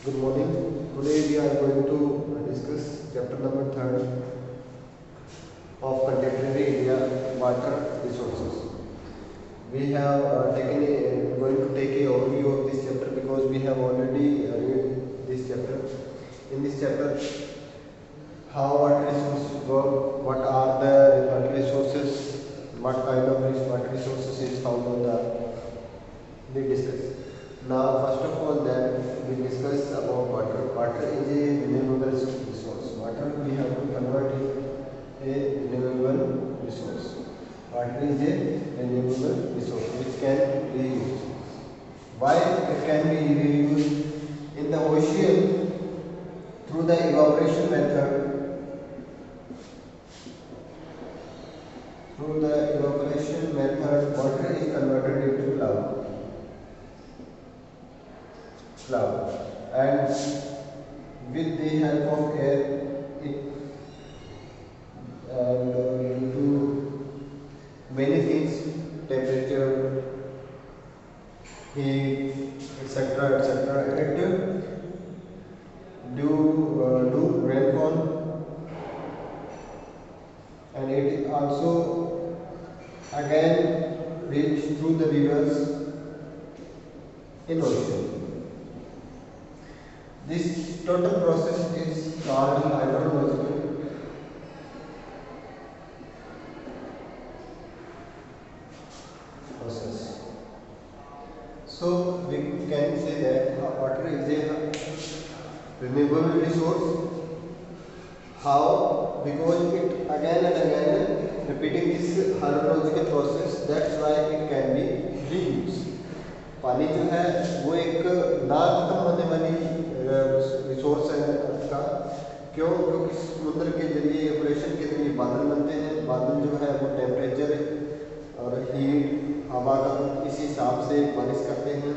Good morning. Today we are going to discuss chapter number 3 of Contemporary India, Water Resources. We have going to take a overview of this chapter because we have already read this chapter. In this chapter, how water resources work, what are the water resources, what kind of water resources is found on the earth. We discuss. Now, first of all, that we discuss about water. Water is a renewable resource. Water we have to convert it a renewable resource. Water is a renewable resource which can be reused. Why it can be reused? In the ocean, through the evaporation method, water is converted into cloud, and with the help of air, it and due to many things, temperature, heat, etc., it do rainfall, and it also again reach through the rivers in ocean. This total process is called hydrological process. So we can say that water is a renewable resource. How? Because it again and again repeating this hydrological process, that's why it can be reused. पानी जो है वो एक ना खत्म होने वाली resource है अर्थ का। क्यों? क्योंकि समुद्र के जरिए इवेपोरेशन के जरिए बादल बनते हैं। बादल जो है वो टेम्परेचर और हीट हवा का इस हिसाब से बारिश करते हैं,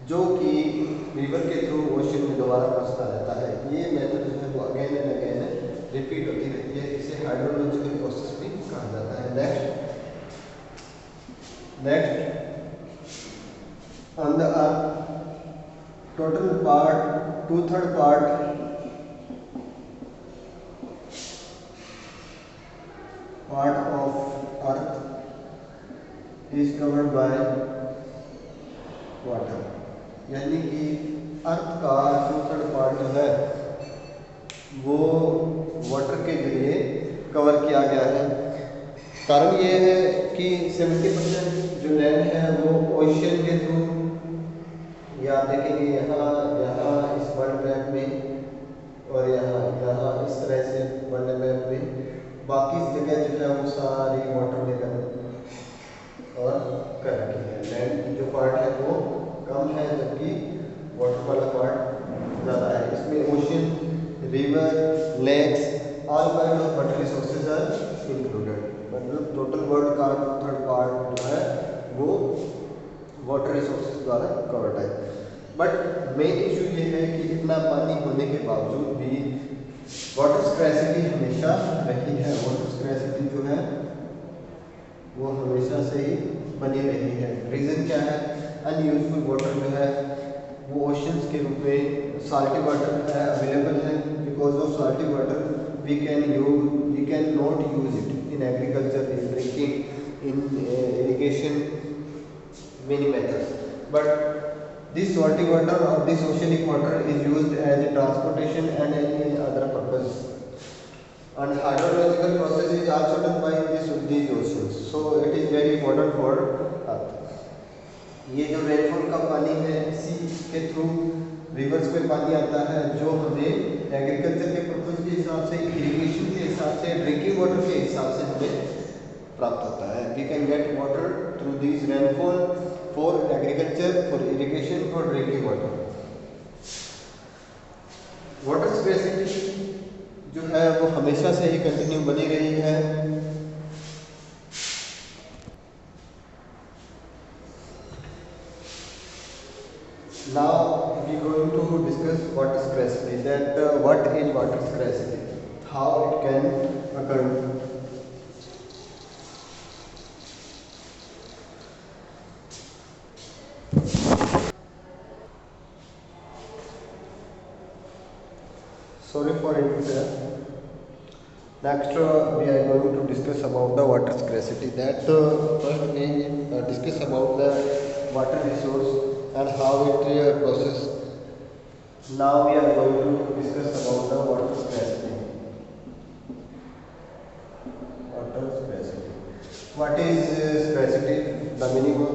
जो कि रिवर के थ्रू ओशन में दोबारा पहुंचता रहता है। ये मेथड जो है वो अगेन एंड अगेन रिपीट होती रहती है। इसे हाइड्रोलॉजिकल प्रोसेस भी कहा जाता है। Next on the earth, total part 2/3 part of earth is covered by water, यानी कि अर्थ का 2/3 पार्ट जो है वो वाटर के जरिए कवर किया गया है। कारण ये है कि 70% जो लैंड है वो ओशन के थ्रू, या देखेंगे यहाँ इस वर्ल्ड मैप में और यहाँ इस तरह से वर्ल्ड मैप में, बाकी जगह जो है वो सारी वाटर लेकर और कर रखी है। लैंड की जो पार्ट है वो कम है, जबकि वाटर वाला पार्ट ज़्यादा है। इसमें ocean, river, lakes, all kind of water resources are included. मतलब टोटल वर्ल्ड का 2/3 पार्ट जो है वो वाटर रिसोर्सेज द्वारा कवर्ड है। बट मेन इशू ये है कि इतना पानी होने के बावजूद भी वाटर स्कैर्सिटी हमेशा रही है। वाटर स्कैर्सिटी जो है वो हमेशा से ही बनी रही है। रीज़न क्या है? अनयूजफुल वाटर जो है वो ओशंस के रूप में साल्टी वाटर है अवेलेबल है। Because of salty water we can not use it in agriculture, in drinking, in irrigation, many methods. But this salty water or this oceanic water is used as a transportation and any other purpose. And hydrological process is also done by these oceans. So it is very important for Earth. ये जो rainfall का पानी है इसी के through reverse में पानी आता है, जो हमें एग्रीकल्चर के पर्पज के हिसाब से, इरिगेशन के हिसाब से, ड्रिंकिंग वाटर के हिसाब से हमें प्राप्त होता है। We can get water through this rainfall for agriculture, for irrigation, for drinking water. Water scarcity जो है वो हमेशा से ही कंटिन्यू बनी रही है। Now we are going to discuss water scarcity. That what is water scarcity? How it can occur? Sorry for interrupting. Next, we are going to discuss about the water scarcity. That first we discuss about the water resource and how it process. Now we are going to discuss about the water scarcity. Water scarcity. What is scarcity? The meaning of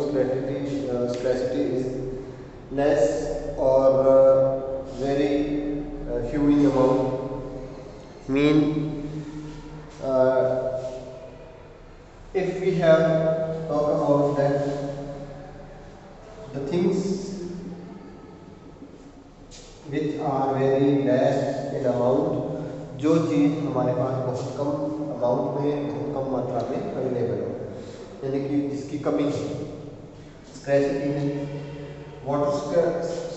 scarcity is less or very few in amount. Mean if we have talk about that the things which are very less in amount, जो चीज़ हमारे पास बहुत कम amount में बहुत कम मात्रा में available हो, यानी कि जिसकी कमी स्क्रैसिटी है. Water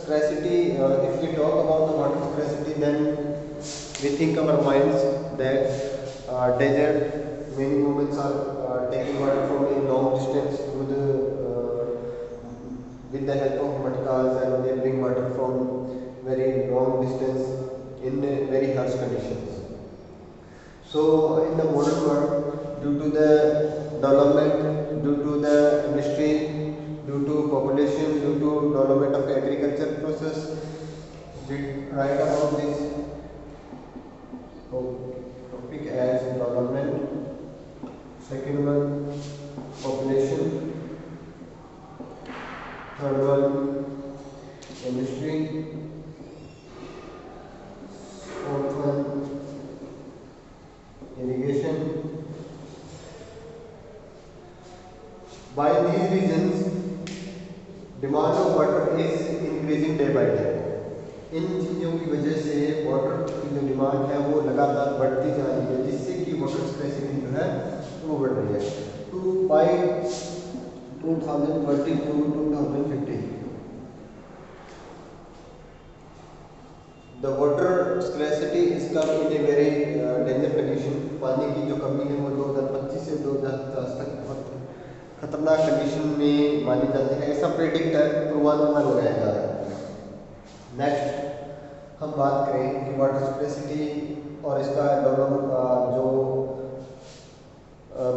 scarcity, if we talk about the water scarcity, then we think our minds that desert, many women are taking water from a long distance with the help of matkas, and they bring water from very long distance in very harsh conditions. So in the modern world, due to the development, due to the industry, due to population, due to development of agriculture process, we write about this topic as development. Second one, population. Third one, industry. Fourth one, irrigation. By these reasons, demand of water is increasing day by day. इन चीज़ों की वजह से water की जो demand है वो लगातार बढ़ती जा रही है, जिससे कि वाटर स्कैर्सिटी जो है वो बढ़ रही है. To by 2020 to 2050 the water scarcity is come in a very danger condition. पानी की जो कमी है वो 2025 से 2010 तक बहुत खतरनाक कंडीशन में मानी जाती है, ऐसा प्रेडिक्ट है, पूर्वानुमान लगाया जा रहा है. नेक्स्ट हम बात करें कि वाटर स्कैर्सिटी और इसका जो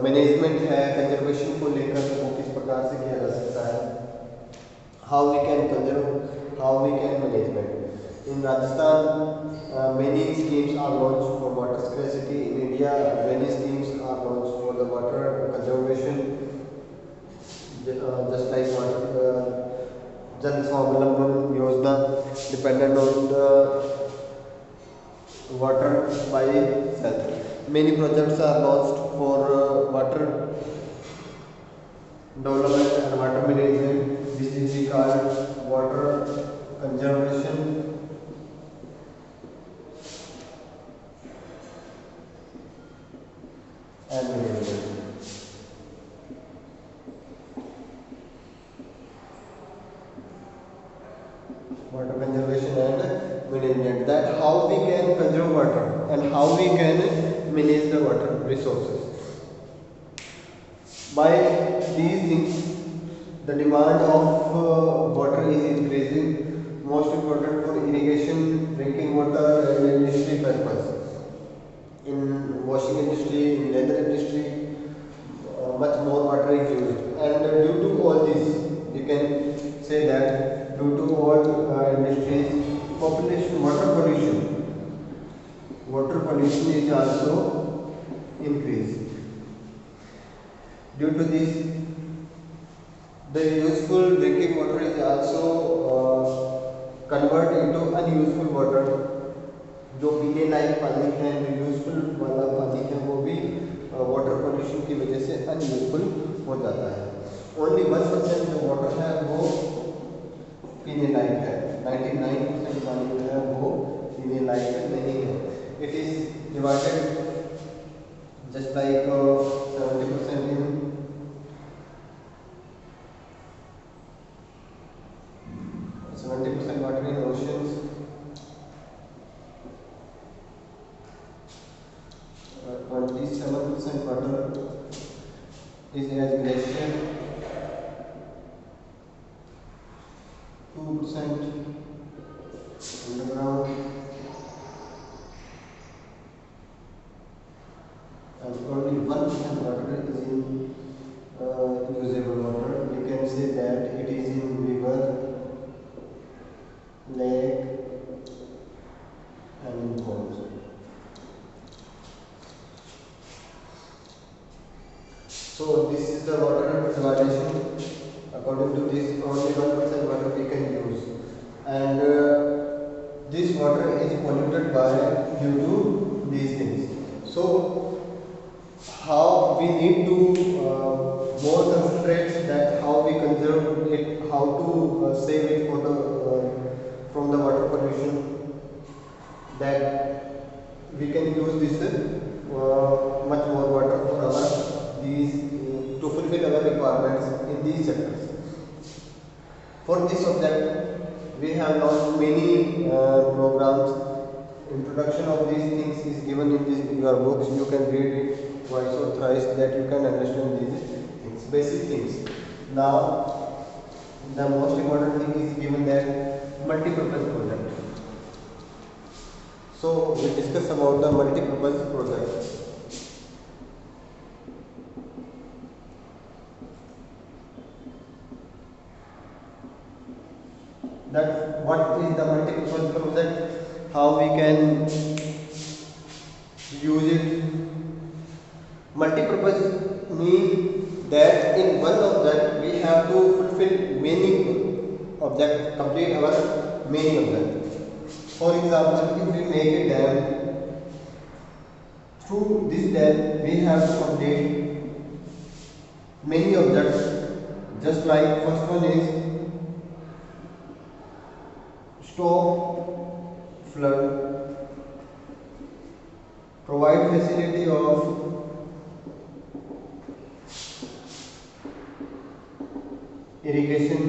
मैनेजमेंट है, कंजर्वेशन को लेकर वो किस प्रकार से किया जा सकता है. How we can conserve, how we can management. In Rajasthan, many schemes are launched for water scarcity. In India, many schemes are launched for the water conservation, just like water Jal Swawalamban Yojana, dependent on the water by itself. Many projects are launched for water development and water management. This is called water conservation. And management. Water conservation and management. That how we can conserve water and how we can manage the water resources. By these things, the demand of water is increasing. Most important for irrigation, drinking water, and industry purpose. In washing industry, in leather industry, much more water is used, and due to all this, you can say that due to all industries, population, water pollution is also increased. Due to this, the useful drinking water is also converted into unuseful water. जो पीने लायक पानी है, जो useful वाला पानी है, वो भी वाटर पोल्यूशन की वजह से अनयूजफुल हो जाता है. ओनली 1% जो वाटर है वो पीने लायक है, 99% पानी जो है वो पीने लायक नहीं है. It is divided just like 70% in 70% water in oceans, 27% water is as glacier, 2% underground, that it is in river, lake and in ponds. So this is the water evaluation. According to this, only 1% water we can use, and this water is polluted by due to these things. So how we need to more concentrate that how we conserve it, how to save it for the from the water pollution, that we can use this much more water for our these to fulfill our requirements in these sectors. For this subject, we have launched many programs. Introduction of these things is given in this your books. You can read it twice or thrice that you can understand these things, basic things. Now, the most important thing is given that multi-purpose project. So we discuss about the multi-purpose project. That what is the multi-purpose project? How we can use it? Multi-purpose means that in one object we have to fulfill many objects, complete our many objects. For example, if we make a dam, through this dam we have to complete many objects. Just like first one is stop flood, provide facility of irrigation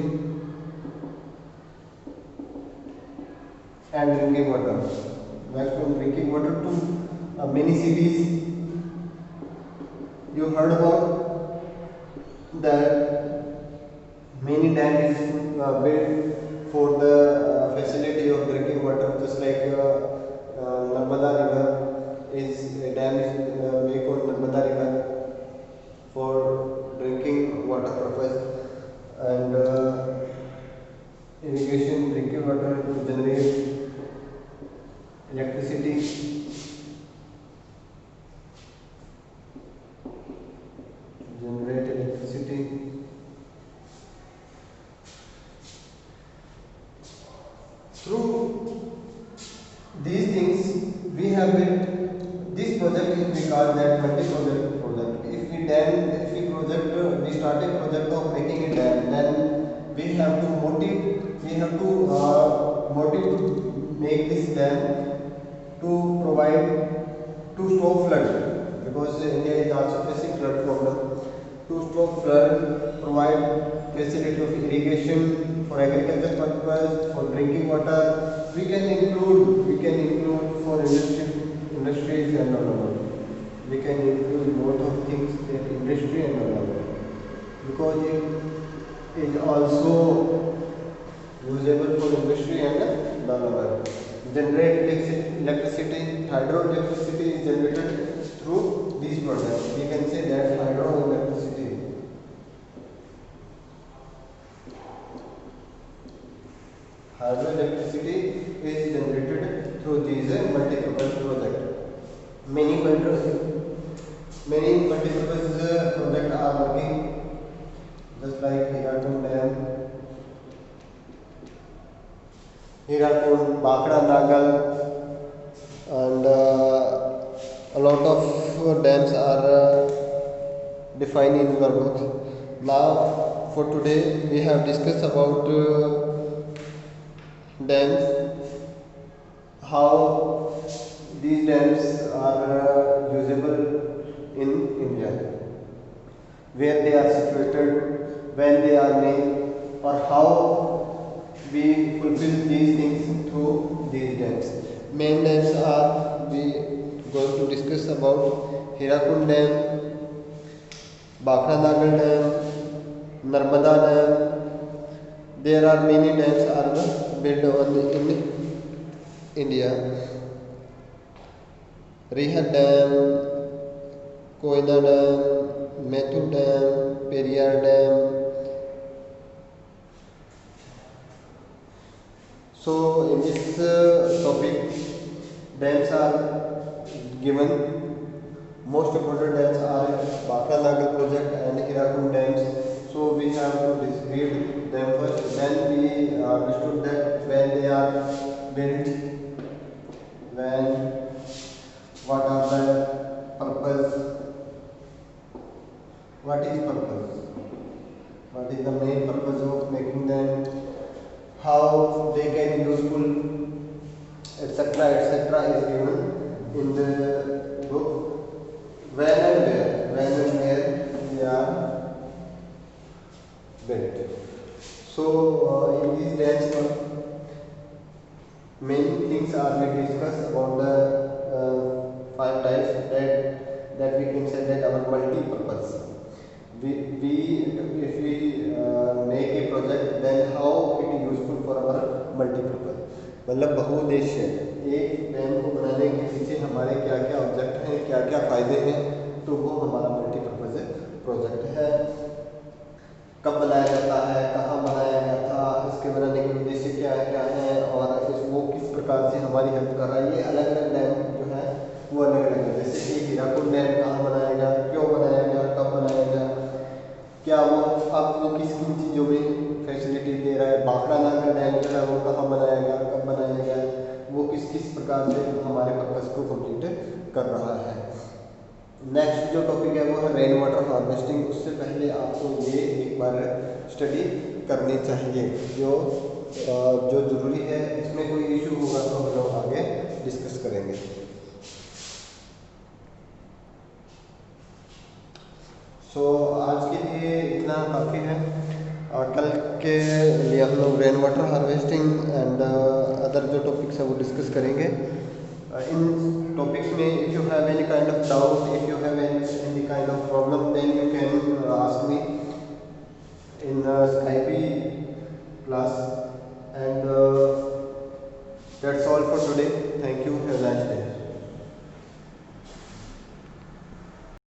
and drinking water. Next one, drinking water to many cities. You heard about that many dams is built for the facility of drinking water, just like Narmada River is a dam is made for Narmada River for drinking water purpose, and irrigation, drinking water to generate electricity, Through these things, we have built this project is we call that multi-project project. If we start a project of making a dam, then we have to motive to make this dam to provide to stop flood, because India is also facing flood problem. To stop flood, provide facility of irrigation for agriculture purpose, for drinking water. We can include for industries and all. We can include both of things, that industry and all, because it is also usable for industry and all. Generate electricity, hydroelectricity is generated through these products. We can say that hydroelectricity. Hydroelectricity is generated through these multi-purpose projects. Many multi-purpose projects are working, just like Hirakud Dam, Hirakud, Bakra Nagal, and a lot of dams are defined in our book. Now, for today, we have discussed about dams, how these dams are usable in India, where they are situated, when they are made, or how we fulfill these things through these dams. Main dams are we going to discuss about Hirakud Dam, Bakra Nagal Dam, Narmada Dam. There are many dams are built in India. Rihad Dam, Koyna Dam, Methu Dam, Periyar Dam, So in this topic, dams are given. Most important dams are Bhakra Nagar project and Hirakud dams. So we have to read them first. Then we understood that when they are built, when what are the purpose, what is purpose, what is the main purpose of making them, how they can be useful, etc. is given in the book. When and where they are built. So in these dams, many things are being discussed about the five types that we can say that our multi-purpose. We if we make a project, then how it is useful for our multi-purpose, मतलब बहुउद्देश्य। एक dam को बनाने के पीछे हमारे क्या क्या object हैं, क्या क्या फायदे हैं, तो वो हमारा मल्टीपर्पज प्रोजेक्ट है। कब बनाया जाता है, कहाँ बनाया गया था, इसके बनाने के उद्देश्य क्या है और वो किस प्रकार से हमारी हेल्प कर रहा है। ये अलग अलग डैम जो है वो अलग अलग है। जैसे कि हीराकुद डैम कहाँ बनाया गया, क्यों बनाया गया, कब बनाया गया, क्या वो किस किन चीज़ों में फैसिलिटी दे रहा है। भाखड़ा नागर डैम जो है वो कहाँ बनाया गया, कब बनाया गया, वो किस किस प्रकार से हमारे पर्पस को कंप्लीट कर रहा है। नेक्स्ट जो टॉपिक है वो है रेन वाटर हार्वेस्टिंग। उससे पहले आपको ये एक बार स्टडी करनी चाहिए, जो ज़रूरी है। इसमें कोई इशू होगा तो हम लोग आगे डिस्कस करेंगे। सो आज के लिए इतना काफ़ी है। कल के लिए हम लोग rain water harvesting and other जो टॉपिक्स है वो डिस्कस करेंगे। इन टॉपिक्स में if you have any kind of doubt, if you have any kind of problem, then you can ask me in Skype class.